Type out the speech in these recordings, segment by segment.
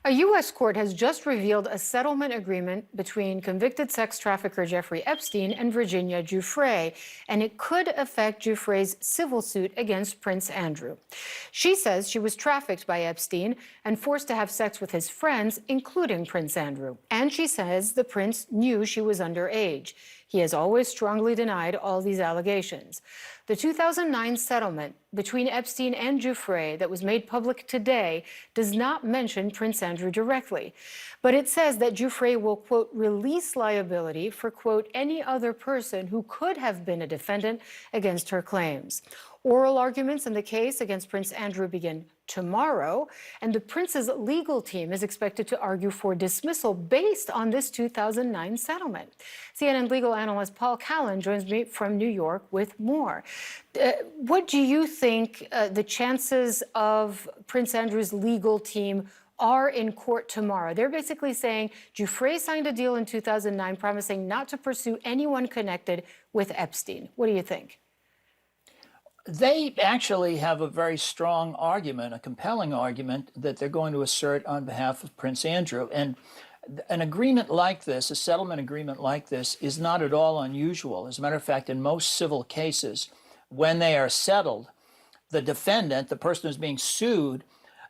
A U.S. court has just revealed a settlement agreement between convicted sex trafficker Jeffrey Epstein and Virginia Giuffre, and it could affect Giuffre's civil suit against Prince Andrew. She says she was trafficked by Epstein and forced to have sex with his friends, including Prince Andrew. And she says the prince knew she was underage. He has always strongly denied all these allegations. The 2009 settlement between Epstein and Giuffre that was made public today does not mention Prince Andrew directly, but it says that Giuffre will, quote, release liability for, quote, any other person who could have been a defendant against her claims. Oral arguments in the case against Prince Andrew begin tomorrow, and the prince's legal team is expected to argue for dismissal based on this 2009 settlement. CNN legal analyst Paul Callan joins me from New York with more. What do you think the chances of Prince Andrew's legal team are in court tomorrow? They're basically saying Giuffre signed a deal in 2009 promising not to pursue anyone connected with Epstein. What do you think? They actually have a very strong argument, a compelling argument that they're going to assert on behalf of Prince Andrew. And an agreement like this, a settlement agreement like this, is not at all unusual. As a matter of fact, in most civil cases, when they are settled, the defendant, the person who's being sued,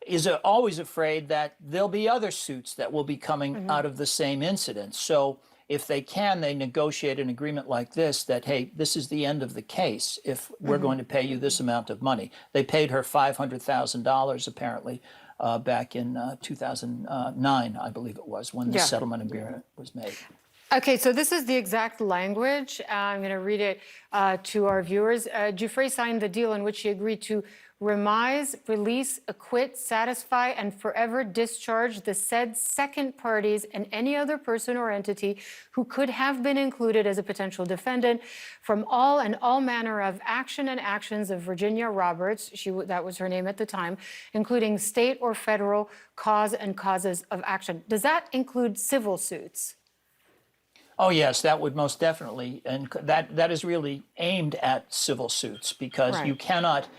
is always afraid that there'll be other suits that will be coming out of the same incident. So if they can, they negotiate an agreement like this that, hey, this is the end of the case if we're going to pay you this amount of money. They paid her $500,000 apparently back in 2009, I believe it was, when the settlement agreement was made. Okay, so this is the exact language. I'm going to read it to our viewers. Giuffre signed the deal in which he agreed to remise, release, acquit, satisfy, and forever discharge the said second parties and any other person or entity who could have been included as a potential defendant from all and all manner of action and actions of Virginia Roberts, that was her name at the time, including state or federal cause and causes of action. Does that include civil suits? Oh, yes, that would most definitely. And that is really aimed at civil suits because you cannot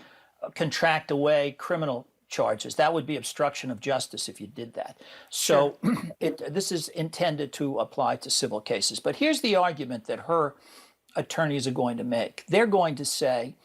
contract away criminal charges. That would be obstruction of justice if you did that. So this is intended to apply to civil cases. But here's the argument that her attorneys are going to make. They're going to say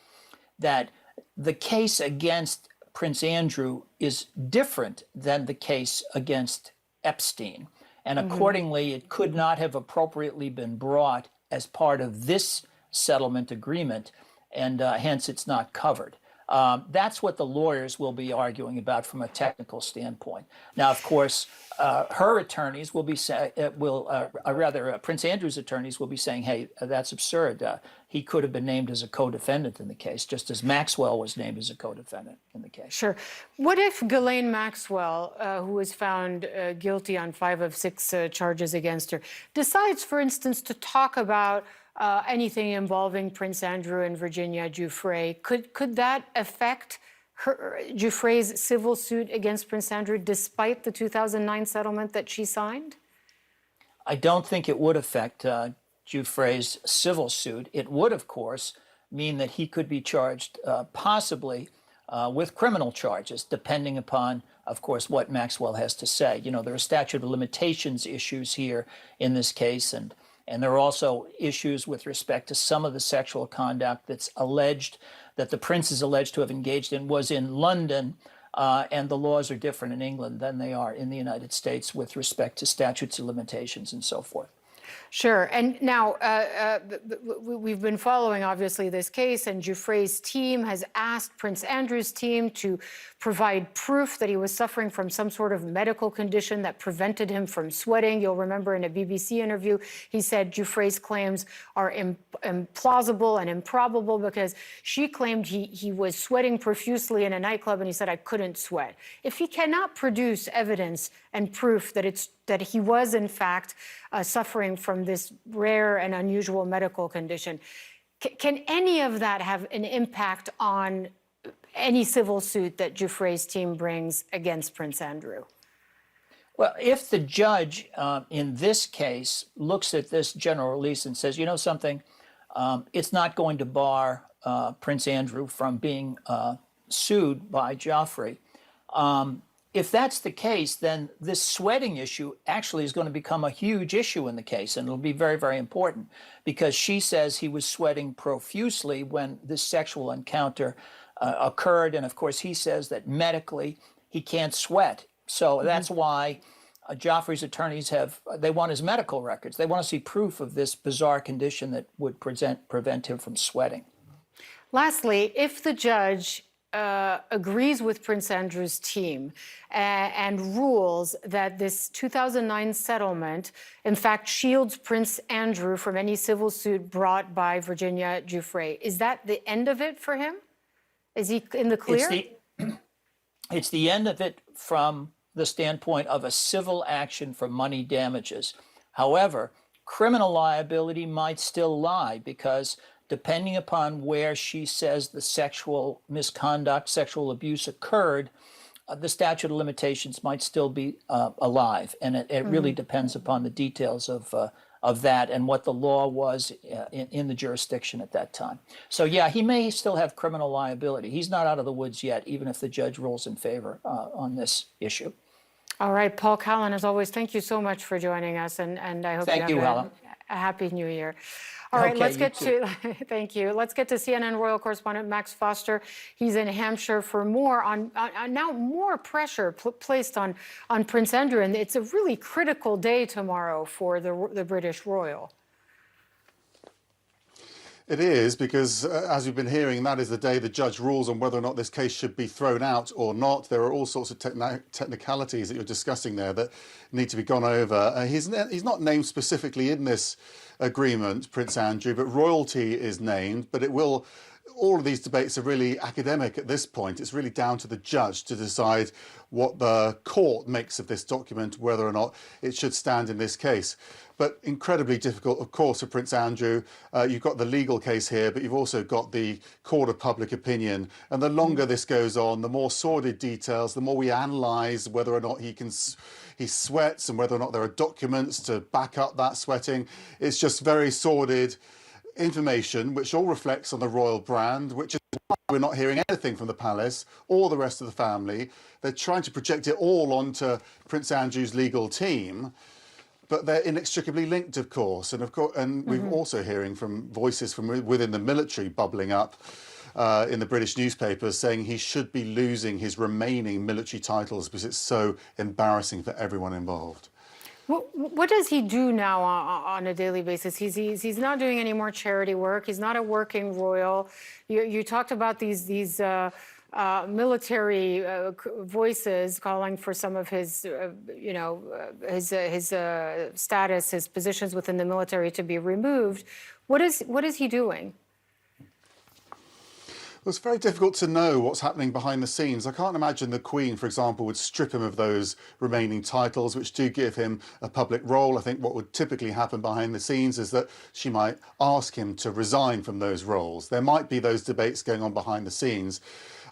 that the case against Prince Andrew is different than the case against Epstein. And accordingly, it could not have appropriately been brought as part of this settlement agreement, and hence it's not covered. That's what the lawyers will be arguing about from a technical standpoint. Now, of course, her attorneys will be Prince Andrew's attorneys will be saying, hey, that's absurd. He could have been named as a co-defendant in the case, just as Maxwell was named as a co-defendant in the case. Sure. What if Ghislaine Maxwell, who was found guilty on 5 of 6 charges against her, decides, for instance, to talk about anything involving Prince Andrew and Virginia Giuffre? Could that affect Giuffre's civil suit against Prince Andrew despite the 2009 settlement that she signed? I don't think it would affect Giuffre's civil suit. It would, of course, mean that he could be charged possibly with criminal charges, depending upon, of course, what Maxwell has to say. You know, there are statute of limitations issues here in this case, and there are also issues with respect to some of the sexual conduct that's alleged, that the prince is alleged to have engaged in, was in London, and the laws are different in England than they are in the United States with respect to statutes of limitations and so forth. Sure. And now we've been following, obviously, this case, and Giuffre's team has asked Prince Andrew's team to provide proof that he was suffering from some sort of medical condition that prevented him from sweating. You'll remember in a BBC interview, he said Giuffre's claims are implausible and improbable because she claimed he was sweating profusely in a nightclub, and he said, I couldn't sweat. If he cannot produce evidence and proof that he was, in fact, suffering from this rare and unusual medical condition, can any of that have an impact on any civil suit that Giuffre's team brings against Prince Andrew? Well, if the judge in this case looks at this general release and says, you know something, it's not going to bar Prince Andrew from being sued by Giuffre, if that's the case, then this sweating issue actually is going to become a huge issue in the case, and it'll be very, very important because she says he was sweating profusely when this sexual encounter occurred, and of course he says that medically he can't sweat. So that's why Joffrey's attorneys they want his medical records. They want to see proof of this bizarre condition that would prevent him from sweating. Lastly, if the judge agrees with Prince Andrew's team and rules that this 2009 settlement, in fact, shields Prince Andrew from any civil suit brought by Virginia Giuffre, is that the end of it for him? Is he in the clear? It's the end of it from the standpoint of a civil action for money damages. However, criminal liability might still lie because depending upon where she says the sexual misconduct, sexual abuse occurred, the statute of limitations might still be alive. And it really depends upon the details of that and what the law was in the jurisdiction at that time. So yeah, he may still have criminal liability. He's not out of the woods yet, even if the judge rules in favor on this issue. All right, Paul Callan, as always, thank you so much for joining us, and I hope you have a happy New Year. All right, let's get to, thank you. Let's get to CNN Royal correspondent Max Foster. He's in Hampshire for more on now more pressure placed on Prince Andrew. And it's a really critical day tomorrow for the British royal. It is, because as we've been hearing, that is the day the judge rules on whether or not this case should be thrown out or not. There are all sorts of technicalities that you're discussing there that need to be gone over. He's not named specifically in this agreement, Prince Andrew, but royalty is named. But all of these debates are really academic at this point. It's really down to the judge to decide what the court makes of this document, whether or not it should stand in this case. But incredibly difficult, of course, for Prince Andrew. You've got the legal case here, but you've also got the court of public opinion. And the longer this goes on, the more sordid details, the more we analyse whether or not he sweats and whether or not there are documents to back up that sweating. It's just very sordid information, which all reflects on the royal brand, which is why we're not hearing anything from the palace or the rest of the family. They're trying to project it all onto Prince Andrew's legal team. But they're inextricably linked, of course, and we're also hearing from voices from within the military bubbling up in the British newspapers saying he should be losing his remaining military titles because it's so embarrassing for everyone involved. What does he do now on a daily basis? He's not doing any more charity work. He's not a working royal. You talked about these military voices calling for some of his, his status, his positions within the military to be removed. What is he doing? Well, it's very difficult to know what's happening behind the scenes. I can't imagine the Queen, for example, would strip him of those remaining titles, which do give him a public role. I think what would typically happen behind the scenes is that she might ask him to resign from those roles. There might be those debates going on behind the scenes.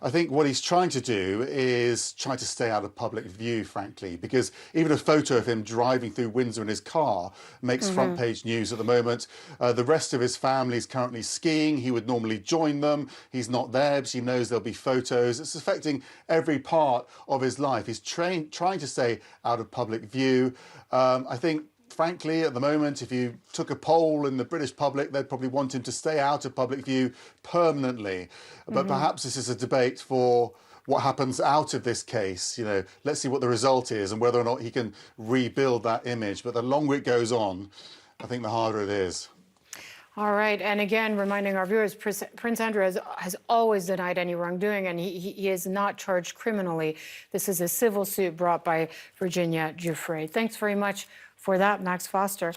I think what he's trying to do is try to stay out of public view, frankly, because even a photo of him driving through Windsor in his car makes front page news at the moment. The rest of his family is currently skiing. He would normally join them. He's not there, but he knows there'll be photos. It's affecting every part of his life. He's trying to stay out of public view. I think, frankly, at the moment, if you took a poll in the British public, they'd probably want him to stay out of public view permanently. But perhaps this is a debate for what happens out of this case. Let's see what the result is and whether or not he can rebuild that image. But the longer it goes on, I think the harder it is. All right. And again, reminding our viewers, Prince Andrew has always denied any wrongdoing, and he is not charged criminally. This is a civil suit brought by Virginia Giuffre. Thanks very much for that, Max Foster.